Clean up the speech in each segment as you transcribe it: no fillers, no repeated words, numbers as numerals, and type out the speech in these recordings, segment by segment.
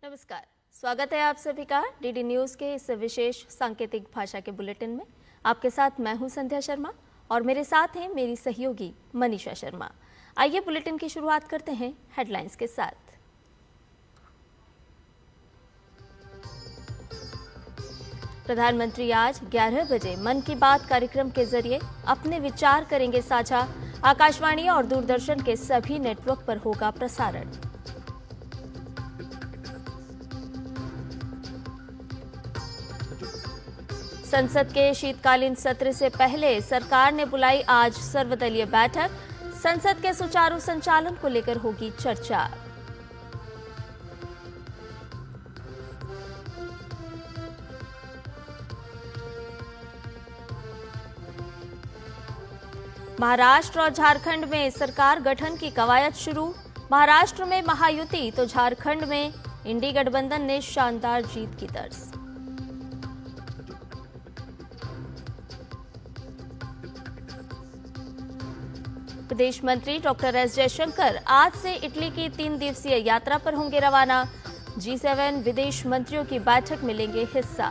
नमस्कार, स्वागत है आप सभी का डीडी न्यूज के इस विशेष सांकेतिक भाषा के बुलेटिन में। आपके साथ मैं हूं संध्या शर्मा और मेरे साथ हैं मेरी सहयोगी मनीषा शर्मा। आइए बुलेटिन की शुरुआत करते हैं हेडलाइंस के साथ। प्रधानमंत्री आज 11 बजे मन की बात कार्यक्रम के जरिए अपने विचार करेंगे साझा। आकाशवाणी और दूरदर्शन के सभी नेटवर्क पर होगा प्रसारण। संसद के शीतकालीन सत्र से पहले सरकार ने बुलाई आज सर्वदलीय बैठक। संसद के सुचारू संचालन को लेकर होगी चर्चा। महाराष्ट्र और झारखंड में सरकार गठन की कवायद शुरू। महाराष्ट्र में महायुति तो झारखंड में इंडी गठबंधन ने शानदार जीत की दर्ज। विदेश मंत्री डॉक्टर एस जयशंकर आज से इटली की 3 दिवसीय यात्रा पर होंगे रवाना। G7 विदेश मंत्रियों की बैठक में लेंगे हिस्सा।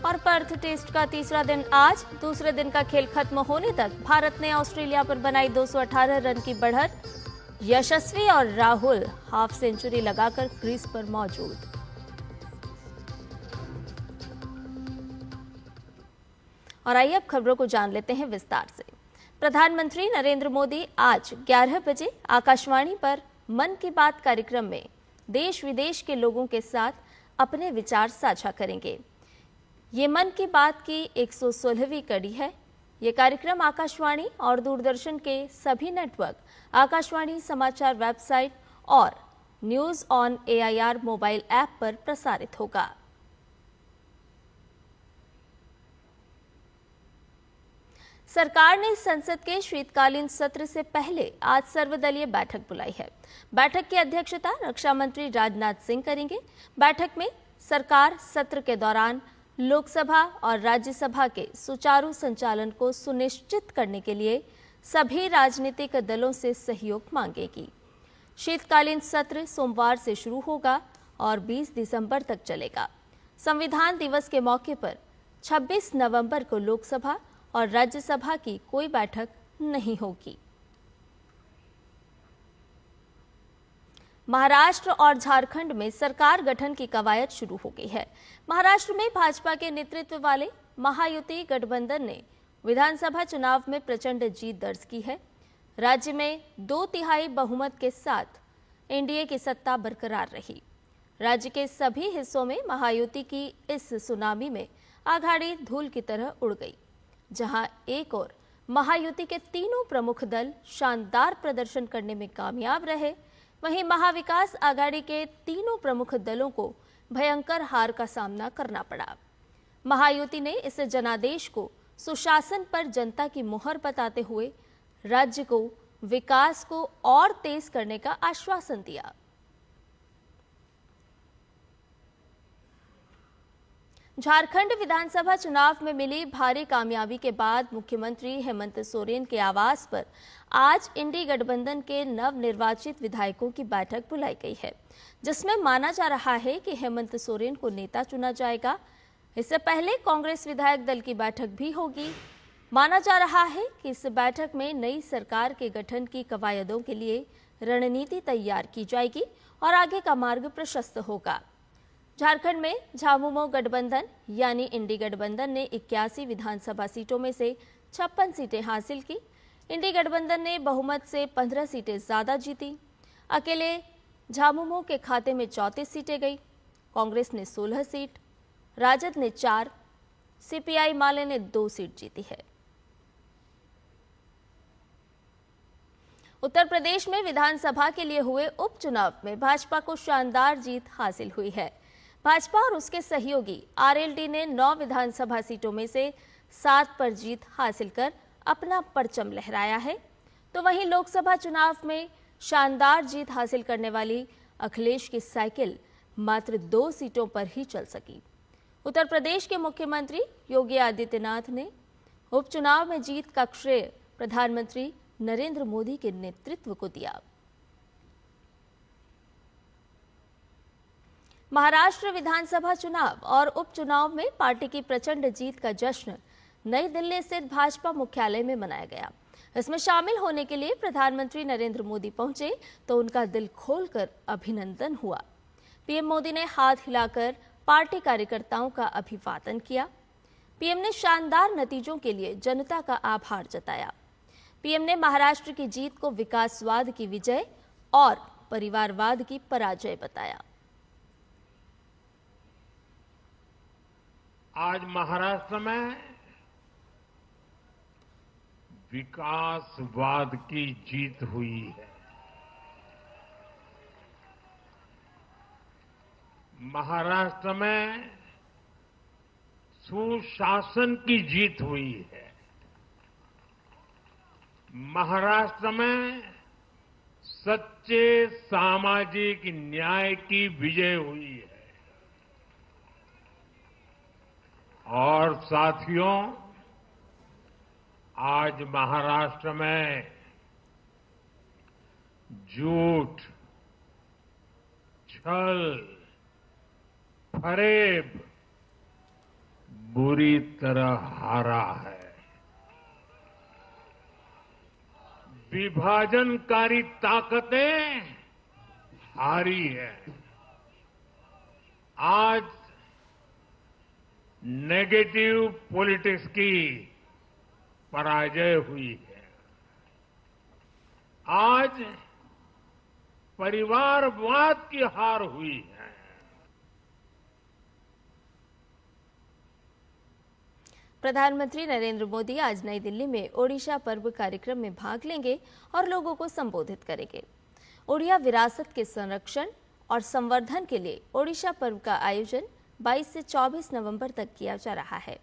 और पर्थ टेस्ट का तीसरा दिन आज। दूसरे दिन का खेल खत्म होने तक भारत ने ऑस्ट्रेलिया पर बनाई 218 रन की बढ़त। यशस्वी और राहुल हाफ सेंचुरी लगाकर क्रीज पर मौजूद। और आइए अब खबरों को जान लेते हैं विस्तार से। प्रधानमंत्री नरेंद्र मोदी आज 11 बजे आकाशवाणी पर मन की बात कार्यक्रम में देश विदेश के लोगों के साथ अपने विचार साझा करेंगे। ये मन की बात की 116वीं कड़ी है। ये कार्यक्रम आकाशवाणी और दूरदर्शन के सभी नेटवर्क, आकाशवाणी समाचार वेबसाइट और news on AIR mobile app पर प्रसारित होगा। सरकार ने संसद के शीतकालीन सत्र से पहले आज सर्वदलीय बैठक बुलाई है। बैठक की अध्यक्षता रक्षा मंत्री राजनाथ सिंह करेंगे। बैठक में सरकार सत्र के दौरान लोकसभा और राज्यसभा के सुचारू संचालन को सुनिश्चित करने के लिए सभी राजनीतिक दलों से सहयोग मांगेगी। शीतकालीन सत्र सोमवार से शुरू होगा और 20 दिसंबर तक चलेगा। संविधान दिवस के मौके पर 26 नवंबर को लोकसभा और राज्यसभा की कोई बैठक नहीं होगी। महाराष्ट्र और झारखंड में सरकार गठन की कवायद शुरू हो गई है। महाराष्ट्र में भाजपा के नेतृत्व वाले महायुति गठबंधन ने विधानसभा चुनाव में प्रचंड जीत दर्ज की है। राज्य में 2/3 बहुमत के साथ एनडीए की सत्ता बरकरार रही। राज्य के सभी हिस्सों में महायुति की इस सुनामी में आघाड़ी धूल की तरह उड़ गई। जहां एक और महायुति के तीनों प्रमुख दल शानदार प्रदर्शन करने में कामयाब रहे, वहीं महाविकास आघाड़ी के तीनों प्रमुख दलों को भयंकर हार का सामना करना पड़ा। महायुति ने इस जनादेश को सुशासन पर जनता की मुहर बताते हुए राज्य को विकास को और तेज करने का आश्वासन दिया। झारखंड विधानसभा चुनाव में मिली भारी कामयाबी के बाद मुख्यमंत्री हेमंत सोरेन के आवास पर आज इंडी गठबंधन के नवनिर्वाचित विधायकों की बैठक बुलाई गई है, जिसमें माना जा रहा है कि हेमंत सोरेन को नेता चुना जाएगा। इससे पहले कांग्रेस विधायक दल की बैठक भी होगी। माना जा रहा है कि इस बैठक में नई सरकार के गठन की कवायदों के लिए रणनीति तैयार की जाएगी और आगे का मार्ग प्रशस्त होगा। झारखंड में झामुमो गठबंधन यानी इंडी गठबंधन ने 81 विधानसभा सीटों में से 56 सीटें हासिल की। इंडी गठबंधन ने बहुमत से 15 सीटें ज्यादा जीती। अकेले झामुमो के खाते में 34 सीटें गई। कांग्रेस ने 16 सीट, राजद ने 4, सीपीआई माले ने 2 सीट जीती है। उत्तर प्रदेश में विधानसभा के लिए हुए उपचुनाव में भाजपा को शानदार जीत हासिल हुई है। भाजपा और उसके सहयोगी आरएलडी ने 9 विधानसभा सीटों में से 7 पर जीत हासिल कर अपना परचम लहराया है, तो वहीं लोकसभा चुनाव में शानदार जीत हासिल करने वाली अखिलेश की साइकिल मात्र 2 सीटों पर ही चल सकी। उत्तर प्रदेश के मुख्यमंत्री योगी आदित्यनाथ ने उपचुनाव में जीत का श्रेय प्रधानमंत्री नरेंद्र मोदी के नेतृत्व को दिया। महाराष्ट्र विधानसभा चुनाव और उपचुनाव में पार्टी की प्रचंड जीत का जश्न नई दिल्ली स्थित भाजपा मुख्यालय में मनाया गया। इसमें शामिल होने के लिए प्रधानमंत्री नरेंद्र मोदी पहुंचे तो उनका दिल खोलकर अभिनंदन हुआ। पीएम मोदी ने हाथ हिलाकर पार्टी कार्यकर्ताओं का अभिवादन किया। पीएम ने शानदार नतीजों के लिए जनता का आभार जताया। पीएम ने महाराष्ट्र की जीत को विकासवाद की विजय और परिवारवाद की पराजय बताया। आज महाराष्ट्र में विकासवाद की जीत हुई है। महाराष्ट्र में सुशासन की जीत हुई है। महाराष्ट्र में सच्चे सामाजिक न्याय की विजय हुई है। और साथियों, आज महाराष्ट्र में झूठ, छल, फरेब बुरी तरह हारा है। विभाजनकारी ताकतें हारी है। आज नेगेटिव पॉलिटिक्स की पराजय हुई है। आज परिवारवाद की हार हुई है। प्रधानमंत्री नरेंद्र मोदी आज नई दिल्ली में ओडिशा पर्व कार्यक्रम में भाग लेंगे और लोगों को संबोधित करेंगे। ओडिया विरासत के संरक्षण और संवर्धन के लिए ओडिशा पर्व का आयोजन 22 से 24 नवंबर तक किया जा रहा है।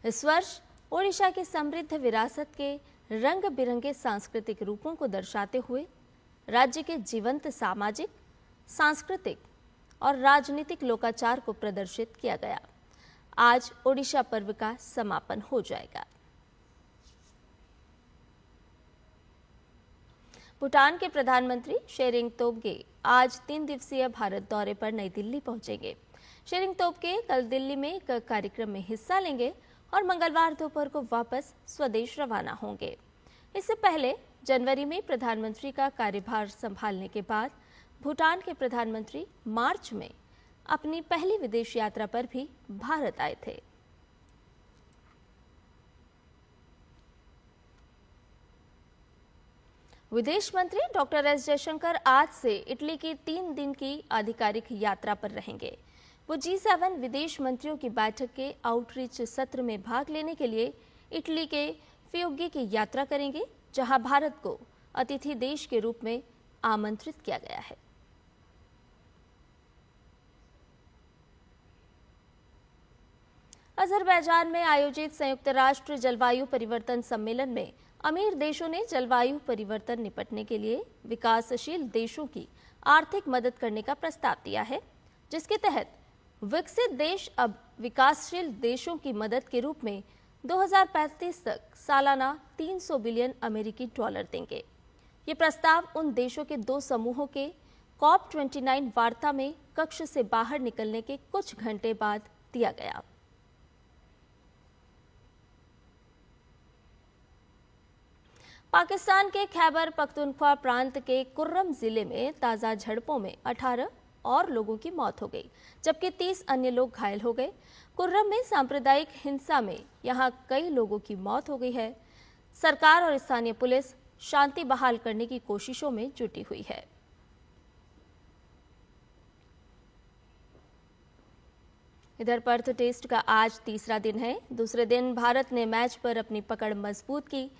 इस वर्ष ओडिशा की समृद्ध विरासत के रंग बिरंगे सांस्कृतिक रूपों को दर्शाते हुए राज्य के जीवंत सामाजिक, सांस्कृतिक और राजनीतिक लोकाचार को प्रदर्शित किया गया। आज ओडिशा पर्व का समापन हो जाएगा। भूटान के प्रधानमंत्री शेरिंग तोब्गे आज 3 दिवसीय भारत दौरे पर नई दिल्ली पहुंचेंगे। शेरिंग तोब्गे कल दिल्ली में एक कार्यक्रम में हिस्सा लेंगे और मंगलवार दोपहर को वापस स्वदेश रवाना होंगे। इससे पहले जनवरी में प्रधानमंत्री का कार्यभार संभालने के बाद भूटान के प्रधानमंत्री मार्च में अपनी पहली विदेश यात्रा पर भी भारत आए थे। विदेश मंत्री डॉक्टर एस जयशंकर आज से इटली की 3 दिन की आधिकारिक यात्रा पर रहेंगे। वो G7 विदेश मंत्रियों की बैठक के आउटरीच सत्र में भाग लेने के लिए इटली के फियोग्गी की यात्रा करेंगे, जहां भारत को अतिथि देश के रूप में आमंत्रित किया गया है। अजरबैजान में आयोजित संयुक्त राष्ट्र जलवायु परिवर्तन सम्मेलन में अमीर देशों ने जलवायु परिवर्तन निपटने के लिए विकासशील देशों की आर्थिक मदद करने का प्रस्ताव दिया है, जिसके तहत विकसित देश अब विकासशील देशों की मदद के रूप में 2035 तक सालाना 300 बिलियन अमेरिकी डॉलर देंगे। ये प्रस्ताव उन देशों के 2 समूहों के COP29 वार्ता में कक्ष से बाहर निकलने के कुछ घंटे बाद दिया गया। पाकिस्तान के खैबर पख्तूनख्वा प्रांत के कुर्रम जिले में ताजा झड़पों में 18 और लोगों की मौत हो गई, जबकि 30 अन्य लोग घायल हो गए। कुर्रम में सांप्रदायिक हिंसा में यहां कई लोगों की मौत हो गई है। सरकार और स्थानीय पुलिस शांति बहाल करने की कोशिशों में जुटी हुई है। इधर पर्थ टेस्ट का आज तीसरा दिन है। दूसरे दिन भारत ने मैच पर अपनी पकड़ मजबूत की।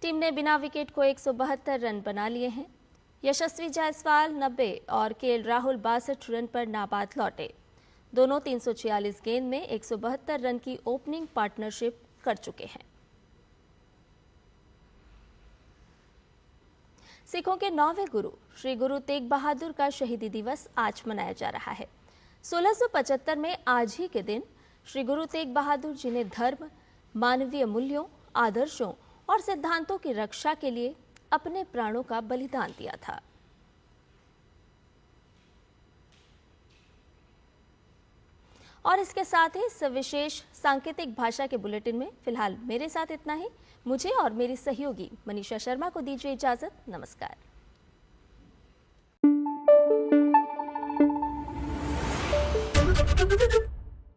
टीम ने बिना विकेट को 172 रन बना लिए हैं। यशस्वी जायसवाल 90 और केएल राहुल 62 रन पर नाबाद लौटे। दोनों 346 गेंद में 172 रन की ओपनिंग पार्टनरशिप कर चुके हैं। सिखों के 9वें गुरु श्री गुरु तेग बहादुर का शहीदी दिवस आज मनाया जा रहा है। 1675 में आज ही के दिन श्री गुरु तेग बहादुर जी ने धर्म, मानवीय मूल्यों, आदर्शों और सिद्धांतों की रक्षा के लिए अपने प्राणों का बलिदान दिया था। और इसके साथ ही इस विशेष सांकेतिक भाषा के बुलेटिन में फिलहाल मेरे साथ इतना ही। मुझे और मेरी सहयोगी मनीषा शर्मा को दीजिए इजाजत। नमस्कार।